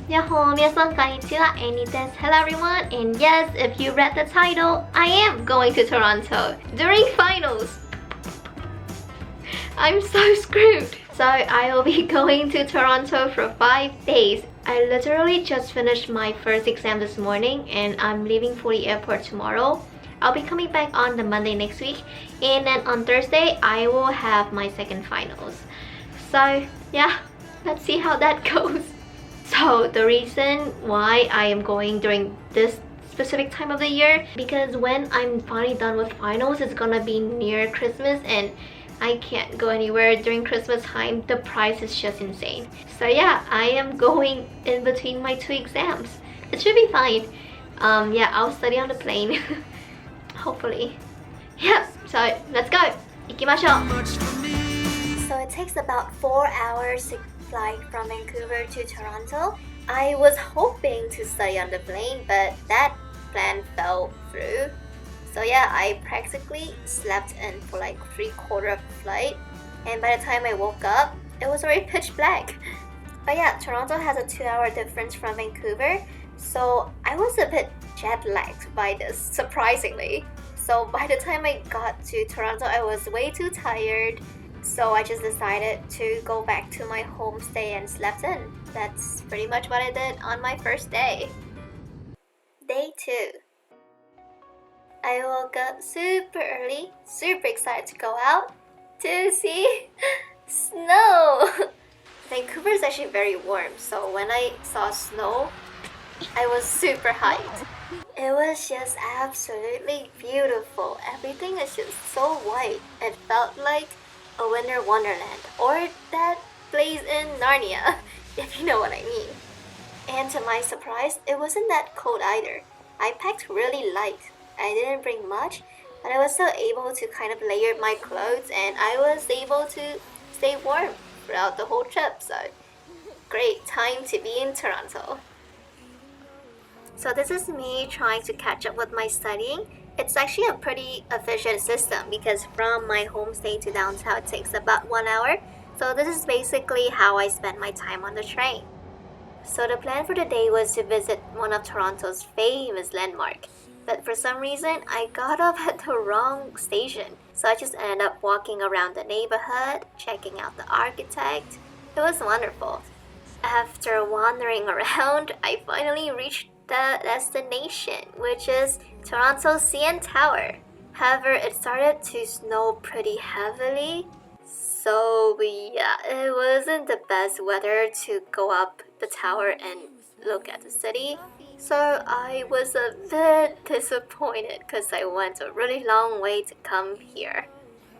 Yahoo, minasan konnichiwa, Annie des. Hello everyone, and yes, if you read the title, I am going to Toronto during finals. I'm so screwed. So I will be going to Toronto for 5 days. I literally just finished my first exam this morning and I'm leaving for the airport tomorrow. I'll be coming back on the Monday next week, and then on Thursday I will have my second finals. So yeah, let's see how that goes. So the reason why I am going during this specific time of the year, because when I'm finally done with finals, it's gonna be near Christmas and I can't go anywhere during Christmas time. The price is just insane. So yeah, I am going in between my 2 exams. It should be fine. Yeah, I'll study on the plane. Hopefully. Yeah, so let's go. 行きましょう. So it takes about 4 hours to fly from Vancouver to Toronto. I was hoping to study on the plane, but that plan fell through. So yeah, I practically slept in for like 3/4 of the flight, and by the time I woke up, it was already pitch black. But yeah, Toronto has a 2-hour difference from Vancouver, so I was a bit jet lagged by this, surprisingly. So by the time I got to Toronto, I was way too tired, so I just decided to go back to my homestay and slept in. That's pretty much what I did on my first day. Day 2. I woke up super early, super excited to go out to see snow. Vancouver is actually very warm, so when I saw snow, I was super hyped. It was just absolutely beautiful. Everything is just so white. It felt like a winter wonderland, or that place in Narnia, if you know what I mean. And to my surprise, it wasn't that cold either. I packed really light. I didn't bring much, but I was still able to kind of layer my clothes, and I was able to stay warm throughout the whole trip. So great time to be in Toronto. So this is me trying to catch up with my studying. It's actually a pretty efficient system because from my homestay to downtown it takes about 1 hour. So this is basically how I spend my time on the train. So the plan for the day was to visit one of Toronto's famous landmarks. But for some reason, I got off at the wrong station. So I just ended up walking around the neighborhood, checking out the architect. It was wonderful. After wandering around, I finally reached the destination, which is Toronto's CN Tower. However, it started to snow pretty heavily. So yeah, it wasn't the best weather to go up the tower and look at the city. So I was a bit disappointed because I went a really long way to come here.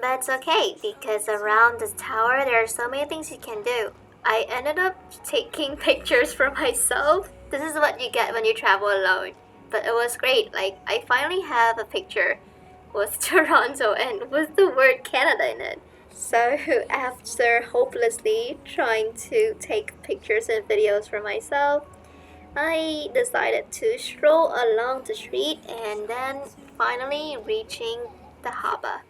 But it's okay because around this tower there are so many things you can do. I ended up taking pictures for myself. This is what you get when you travel alone. But it was great. Like, I finally have a picture with Toronto and with the word Canada in it. So after hopelessly trying to take pictures and videos for myself, I decided to stroll along the street and then finally reaching the harbor.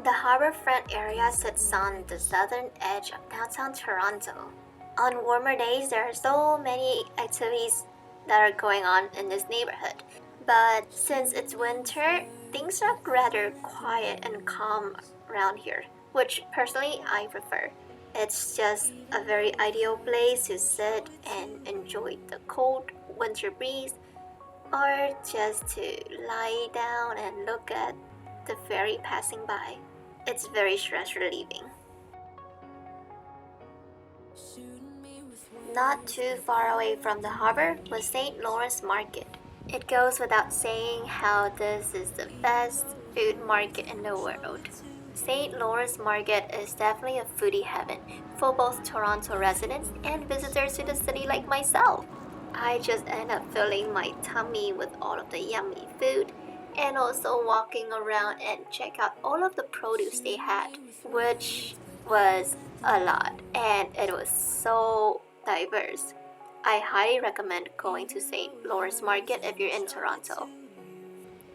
The harborfront area sits on the southern edge of downtown Toronto. On warmer days, there are so many activities that are going on in this neighborhood. But since it's winter, things are rather quiet and calm around here, which personally I prefer. It's just a very ideal place to sit and enjoy the cold winter breeze, or just to lie down and look at the ferry passing by. It's very stress relieving. Not too far away from the harbor was St. Lawrence Market. It goes without saying how this is the best food market in the world. St. Lawrence Market is definitely a foodie heaven for both Toronto residents and visitors to the city like myself. I just end up filling my tummy with all of the yummy food and also walking around and check out all of the produce they had, which was a lot and it was so diverse. I highly recommend going to St. Lawrence Market if you're in Toronto.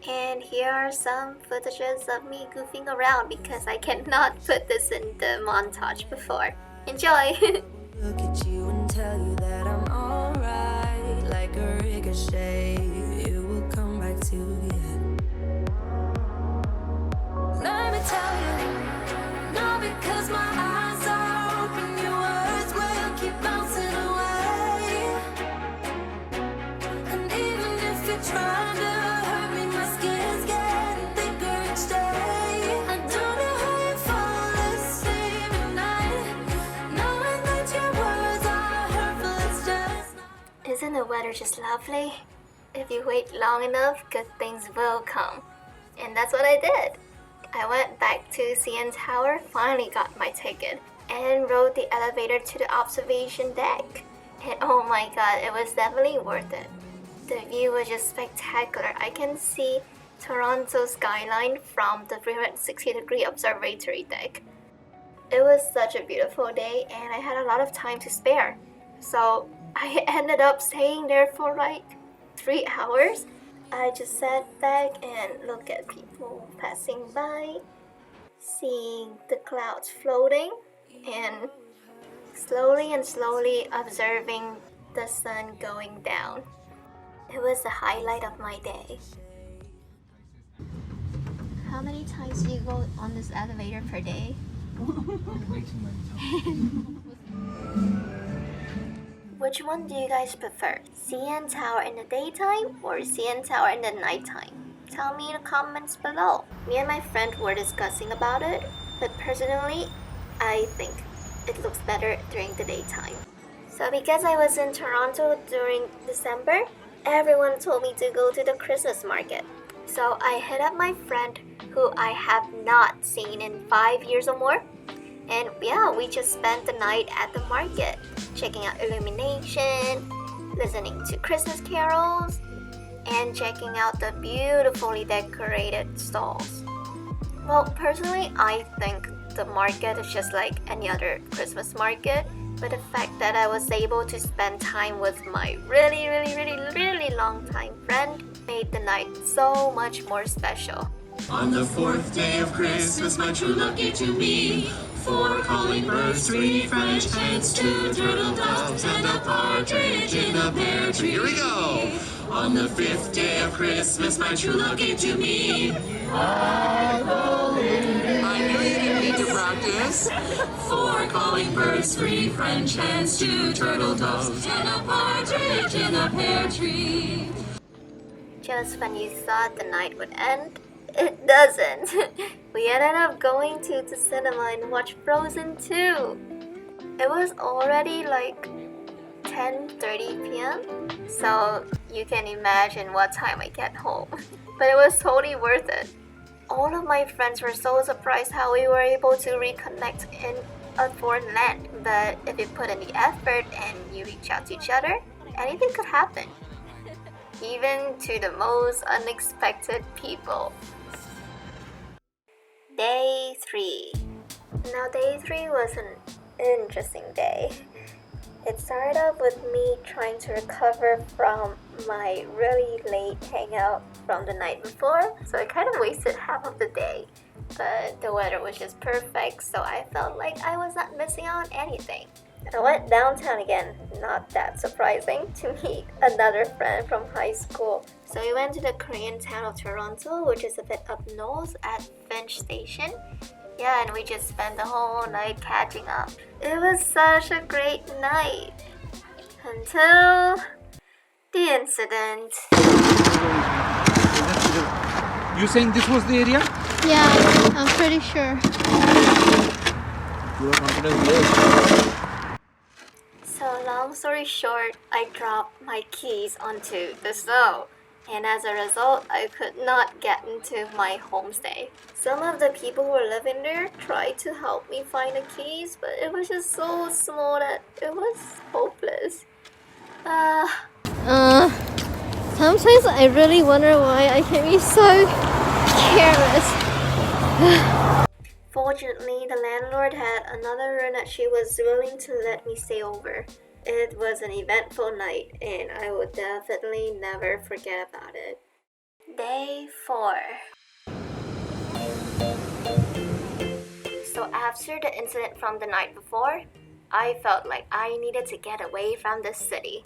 And here are some footages of me goofing around because I cannot put this in the montage before. Enjoy! Look at you and tell you that I'm all trying to hurt me, my skin's getting thicker each day. I don't know how you fall asleep at night, knowing that your words are hurtful. It's just not. Isn't the weather just lovely? If you wait long enough, good things will come. And that's what I did. I went back to CN Tower, finally got my ticket, and rode the elevator to the observation deck. And oh my god, it was definitely worth it. The view was just spectacular. I can see Toronto skyline from the 360-degree observatory deck. It was such a beautiful day and I had a lot of time to spare. So I ended up staying there for like 3 hours. I just sat back and looked at people passing by, seeing the clouds floating, and slowly observing the sun going down. It was the highlight of my day. How many times do you go on this elevator per day? Way too many. Which one do you guys prefer? CN Tower in the daytime or CN Tower in the nighttime? Tell me in the comments below. Me and my friend were discussing about it, but personally, I think it looks better during the daytime. So because I was in Toronto during December, everyone told me to go to the Christmas market. So I hit up my friend who I have not seen in 5 years or more. And yeah, we just spent the night at the market, checking out illumination, listening to Christmas carols, and checking out the beautifully decorated stalls. Well, personally, I think the market is just like any other Christmas market, but the fact that I was able to spend time with my really long time friend made the night so much more special. On the 4th day of Christmas, my true love gave to me 4 calling birds, 3 French hens, 2 turtle doves, and a partridge in a pear tree. Here we go! On the 5th day of Christmas, my true love gave to me. I knew you didn't need to practice. 4 calling birds, 3 French hens, 2 turtle doves, and a partridge in a pear tree. Just when you thought the night would end, it doesn't. We ended up going to the cinema and watched Frozen 2. It was already like 10:30 p.m. So you can imagine what time I get home. But it was totally worth it. All of my friends were so surprised how we were able to reconnect in a foreign land. But if you put in the effort and you reach out to each other, anything could happen. Even to the most unexpected people. Day 3. Now day 3 was an interesting day. It started off with me trying to recover from my really late hangout from the night before, so I kind of wasted half of the day. But the weather was just perfect, so I felt like I was not missing out on anything. I went downtown again, not that surprising, to meet another friend from high school. So we went to the Korean town of Toronto, which is a bit up north at Finch Station. Yeah, and we just spent the whole night catching up. It was such a great night. Until the incident. You saying this was the area? Yeah, I'm pretty sure. You are confident? Yes. So long story short, I dropped my keys onto the snow. And as a result, I could not get into my homestay. Some of the people who were living there tried to help me find the keys, but it was just so small that it was hopeless. Sometimes I really wonder why I can be so careless. Fortunately, the landlord had another room that she was willing to let me stay over. It was an eventful night, and I would definitely never forget about it. Day 4. So after the incident from the night before, I felt like I needed to get away from the city.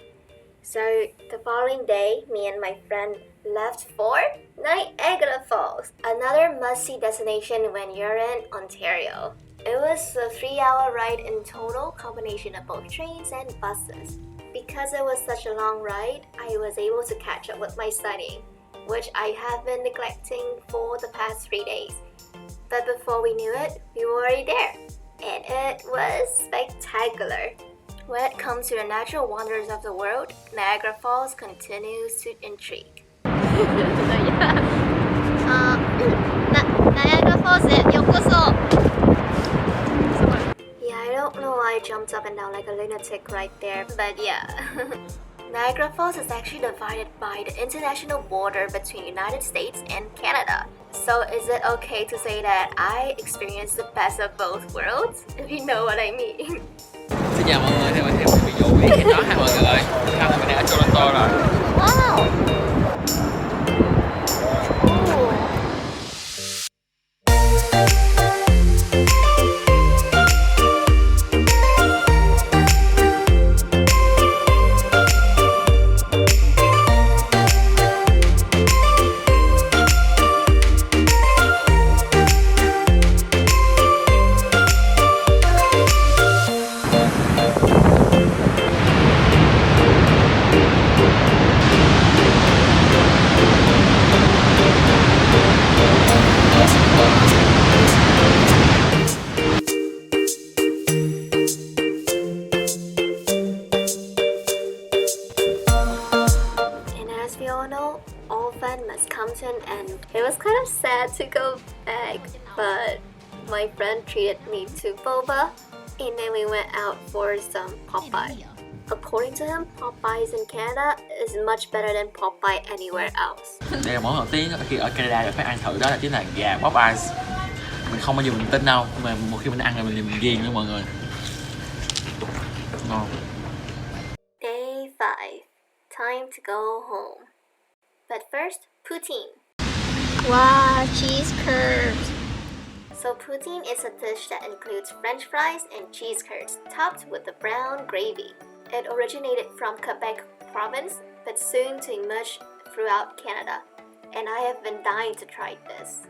So the following day, me and my friend left for Niagara Falls, another must-see destination when you're in Ontario. It was a 3-hour ride in total, combination of both trains and buses. Because it was such a long ride, I was able to catch up with my studying, which I have been neglecting for the past 3 days. But before we knew it, we were already there, and it was spectacular. When it comes to the natural wonders of the world, Niagara Falls continues to intrigue. Niagara Falls へようこそ Yeah, I don't know why I jumped up and down like a lunatic right there, but yeah. Niagara Falls is actually divided by the international border between United States and Canada. So is it okay to say that I experienced the best of both worlds? If you know what I mean. Xin chào mọi người, theo mình bị dụ ý cái đó hai mọi người ơi. Hôm nay mình đang ở Toronto rồi. Wow. All fun must come to an end. It was kind of sad to go back, but my friend treated me to boba, and then we went out for some Popeye. According to him, Popeyes in Canada is much better than Popeye anywhere else. Đây là món đầu tiên khi ở Canada được phải ăn thử, đó là chính là gà Popeyes. Mình không bao giờ mình tin đâu, nhưng mà một khi mình ăn rồi mình ghiền nha mọi người. Ngon. Day 5. Time to go home. But first, poutine. Wow, cheese curds. So poutine is a dish that includes french fries and cheese curds topped with the brown gravy. It originated from Quebec province, but soon to emerge throughout Canada. And I have been dying to try this.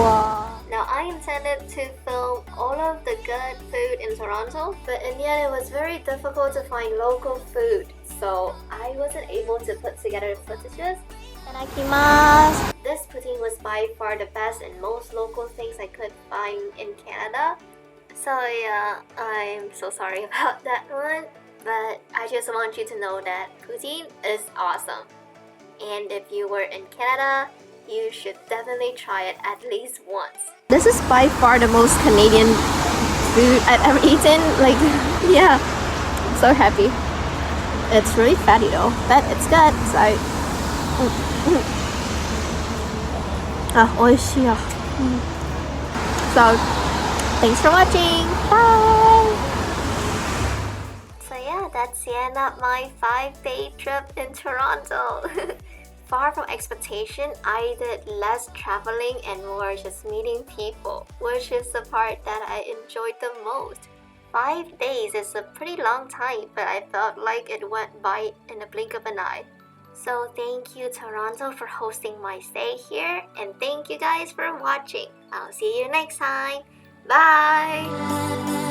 Wow. Now I intended to film all of the good food in Toronto, but in the end it was very difficult to find local food. So I wasn't able to put together the footages. Itadakimasu. This poutine was by far the best and most local things I could find in Canada. So yeah, I'm so sorry about that one. But I just want you to know that poutine is awesome. And if you were in Canada, you should definitely try it at least once. This is by far the most Canadian food I've ever eaten. Like, yeah, I'm so happy. It's really fatty though, but it's good. So, oishii. So, thanks for watching. Bye. So yeah, that's the end of my 5-day trip in Toronto. Far from expectation, I did less traveling and more just meeting people, which is the part that I enjoyed the most. 5 days is a pretty long time, but I felt like it went by in the blink of an eye. So thank you Toronto for hosting my stay here, and thank you guys for watching. I'll see you next time. Bye!